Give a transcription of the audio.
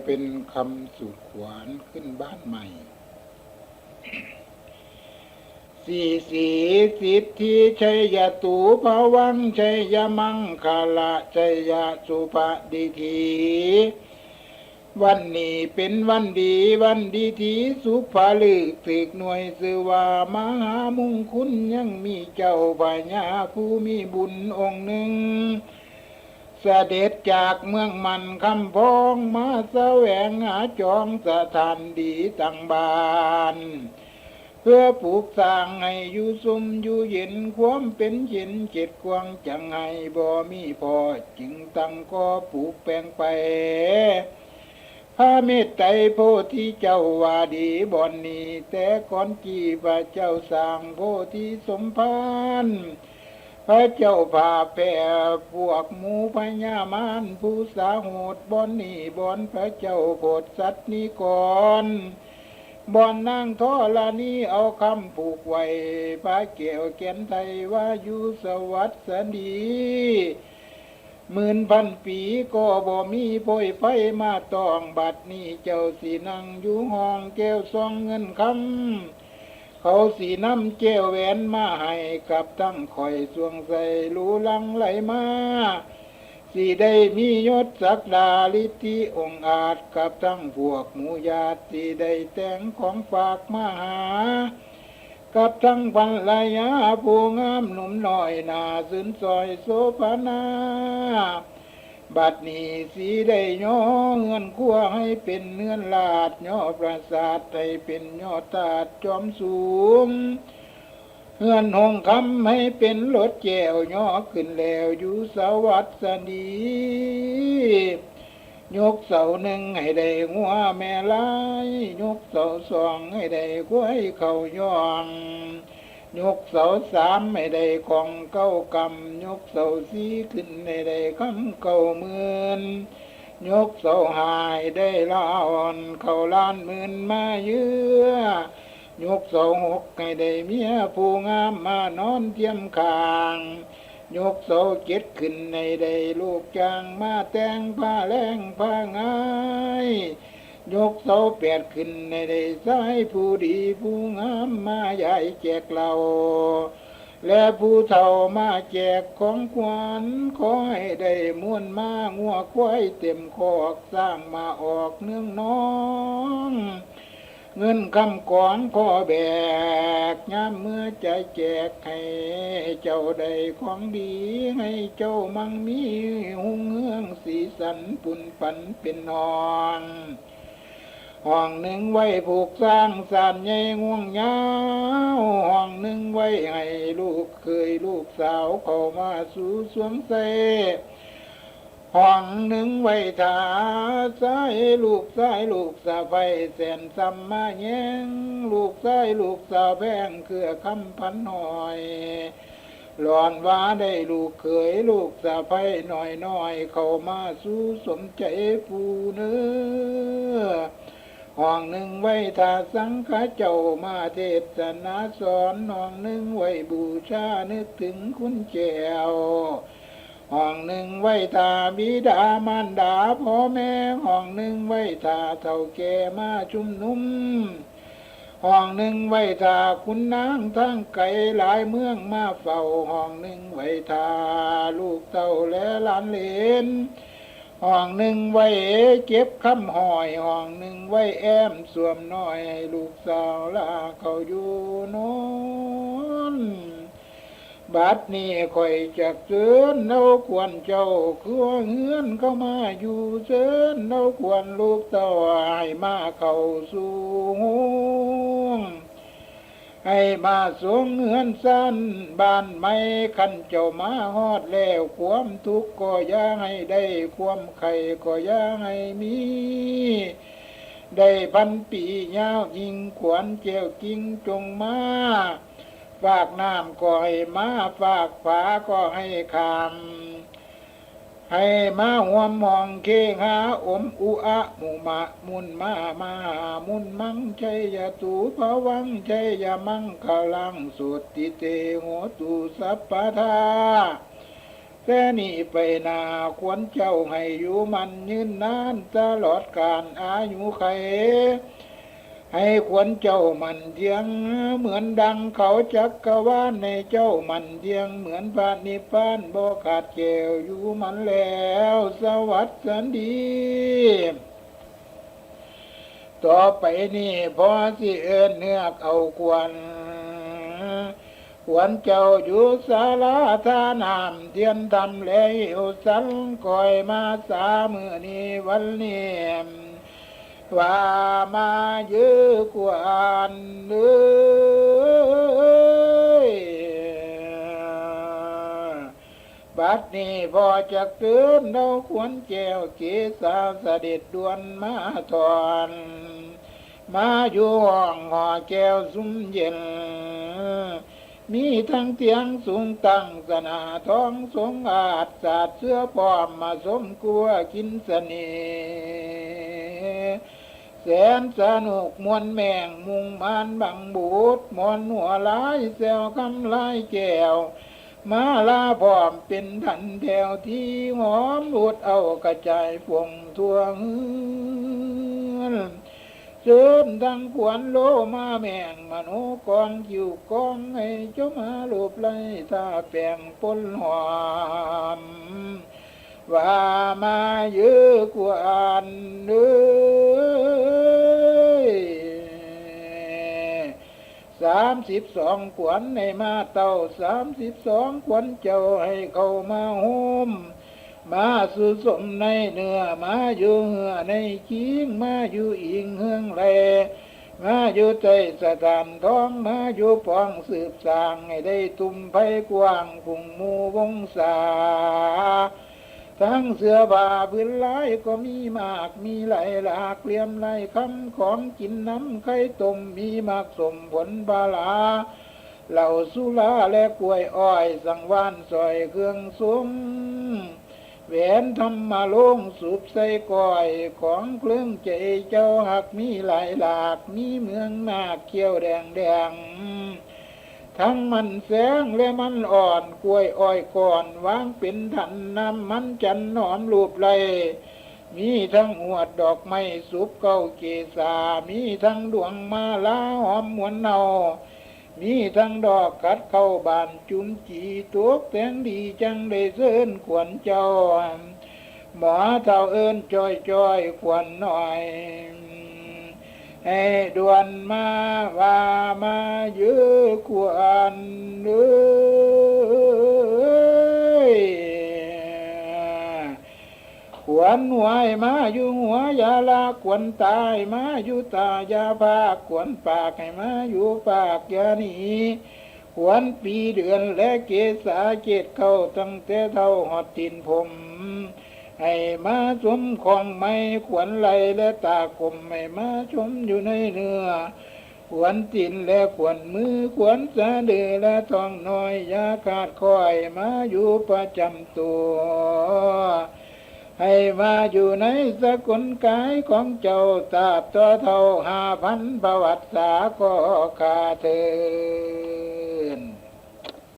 เป็นคำสุดขวานขึ้นบ้านใหม่สีสีสิทธิชัยตูภวังชัยมังคละชัยสุปดิธีวันนี้เป็นวันดีวันดีที่สุภาลึกถึกหน่วยสือว่ามหามงคลยังมีเจ้าพญาผู้มีบุญองค์หนึ่งเสด็จจากเมืองมันคำพองมาแสวงหาจองสถานดีตั้งบ้านเพื่อปลูกสร้างให้อยู่สุมอยู่เย็นความเป็นเย็นเจ็ดกวางจังให้บ่มีพอจึงตั้งก็ปลูกแปลงไปพระเมตไตรโพธิเจ้าว่าดีบ่อนนี้แต่ก่อนที่พระเจ้าสร้างโพธิสมภารพระเจ้าพาแผ่พวกหมูพญามารผู้สาโหดบ่อนนี้บ่อนพระเจ้าโพธิสัตว์นี้ก่อนบ่อนนางทอลานี้เอาคำผูกไว้พระเกี่ยวแก่นไทยว่าอยู่สวัสดี10,000 ปีก็บ่มีโพยไฟมาต้องบัดนี้เจ้าสีนั่งอยู่ห้องแก้วซองเงินคำเขาสีน้ำแก้วแหวนมาให้กับตั้งคอยสวงใส่ลูลังไหลมาสีได้มียศศักดาฤทธิองอาจกับทั้งพวกหมู่ญาติสีได้แต่งของฝากมาหากับทั้งภรรยาผู้งามหนุ่มน้อยหน้าสินซอยโสภณาบัดนี้สีได้ย่อเงินขั้วให้เป็นเนื้อลาดย่อปราสาทให้เป็นย่อตาดจอมสูงเฮือนหงคำให้เป็นรถแจวย่อขึ้นแล้วอยู่สวัสดียกเสาหนึ่งให้ได้งัวแม่ลายยกเสาสองให้ได้กล้วยเขาย่องยกเสาสามให้ได้ของเก้ากำยกเสาสี่ขึ้นให้ได้คำเก้าหมื่นยกเสาหายได้ล้านเข้าล้านหมื่นมาเยือยกเสาหกให้ได้เมียผู้งามมานอนเทียมคางยกเสาเจ็ดขึ้นในใดลูกจางมาแต่งผ้าแรงผ้าง่ายยกเสาแปดขึ้นในใดสายผู้ดีผู้งามมาใหญ่แจกเราและผู้เฒ่ามาแจกของขวัญขอให้ได้ม่วนมางัวควายเต็มคอกสร้างมาออกเนื่องน้องเงินคำก่อนขอแบกยามเมื่อใจแจกให้เจ้าได้ของดีให้เจ้ามั่งมีหุ่งเฮืองสีสันปุ่นปันเป็นนองห้องหนึ่งไว้ผูกสร้างสารใหญ่ง่วงยาวห้องหนึ่งไว้ให้ลูกเคยลูกสาวเข้ามาสู่สวงใส่ห้องหนึ่งไว้ถาซ้ายลูกซ้ายลูกสะใภ้แสนซ้ำมาแย้งลูกซ้ายลูกสาวแพงเครือคำพันหน่อยหลอนว่าได้ลูกเคยลูกสะใภ้หน่อยน้อยเข้ามาสู่สมใจผู้เนื้อห้องหนึ่งไว้ถาสังฆเจ้ามาเทศนาสอนห้องหนึ่งไว้บูชานึกถึงคุณแก้วห้องหนึ่งไว้ตาบิดามารดาพ่อแม่ห้องหนึ่งไว้ตาเฒ่าแก่มาชุมนุมห้องหนึ่งไว้ตาคุณนางทั้งไกลหลายเมืองมาเฝ้าห้องหนึ่งไว้ตาลูกเต่าและหลานเหลนห้องหนึ่งไว้เก็บคำหอยห้องหนึ่งไว้แอมสวมน้อยให้ลูกสาวลาเขาอยู่โน้นบัดนี้ค่อยจักเชิญเราควรเจ้าคือเฮือนเข้ามาอยู่เชิญเราควรลูกเต้าให้มาเข้าสู่ห้องให้มาสวงเฮือนสั้นบ้านไม่ขันเจ้ามาฮอดแล้วความทุกข์ก็อย่าให้ได้ความไข่ก็อย่าให้มีได้1,000 ปียาวยิ่งขวัญเจ้ากิ่งจงมาฝากน้ำก็ให้มาฝากฝาก็ให้คำให้มาหัวมองเคงหาอมอุอะมุมะมุนมามุนมังชัยยตูภวังชัยยมังคลังสุติเตโหตุสัพพทา แต่นี่ไปนาควรเจ้าให้อยู่มันยืนนานตลอดกาลอายุไขให้ควรเจ้ามันเทียงเหมือนดังเขาจักกะวาลในเจ้ามันเทียงเหมือนพระนิพพานบ่ขาดเกวอยู่มันแล้วสวัสดีต่อไปนี่พอสิเอิ้นเนื้อเอาควรเจ้าอยู่ศาลาทานามเทียนทำแล้วสันคอยมาสามือนี้วันนี้ว่ามาเยอะกว่าเลยบัดนี้พอจะเกินเราควรแก้วเกศาเสด็จด่วนมาถอนมาอยู่ห้องห่อแก้วซุ้มเย็นมีทั้งเตียงสูงตั้งสนาท้องสงอาจสาดเสื้อปลอมมาสมกลัวกินเสน่ห์แสนสนุกมวนแมงมุงมานบังบูดมอนหัวลายแซวคำลายแก้วมาลาพร้อมเป็นทันแถวที่หอมรูดเอากระจายฟงทั่วเฮือนเชิญทั้งขวัญโลมาแมงมโนกองคิวกองให้เจ้ามาลูบไล่ท่าแปลงปนหอมว่ามาเยอะกว่าเลย32 ขวัญในมาเต่า32 ขวัญเจ้าให้เขามาโฮมมาสุสมในเนื้อมาอยู่เหือในคิงมาอยู่อิงเฮืองแลมาอยู่ใจสถานท้องมาอยู่ปองสืบสร้างให้ได้ตุ่มไผ่กว้างพุ่งมูวงศาทั้งเสื้อผ้าพื้นลายก็มีมากมีหลายหลากเลี่ยมลายคำของกินน้ำไข่ต้มมีมากสมผลบาลาเหล่าสุราและกล้วยอ้อยสังวานซอยเครื่องซุ้มแหวนทำมาลงสูบใส่ก้อยของเครื่องใจเจ้าหักมีหลายหลากมีเมืองมากเขียวแดงทั้งมันแสงและมันอ่อนกล้วยอ้อยก่อนวางเป็นทันน้ำมันจันหอมรูปไหลมีทั้งหวดดอกไม้สุบเก้าเกษามีทั้งดวงมาลาหอมหวนเนามีทั้งดอกกัดเข้าบานจุนจีตัวแต่งดีจังได้เสินขวัญเจ้าหมอเท่าเอิญจ้อยขวัญหน่อยให้ด่วนมาว่ามาเยอะกว่าเลยขวัญหวยมาอยู่หัวยาลาขวัญตายมาอยู่ตายาภาคขวัญปากให้มาอยู่ปากยานีขวัญปีเดือนและเกษาเกตเข้าตั้งแต่เท่าหอดตินผมให้มาสมของไม่ขวัญไหลและตาคมให้มาชมอยู่ในเนื้อขวัญตินและขวัญมือขวัญสะดือและท้องน้อยยาขาดคอยมาอยู่ประจำตัวให้มาอยู่ในสกุลกายของเจ้าตราบต่อเท่า5,000 ประวัติศาสตร์ก็ข้าเธอ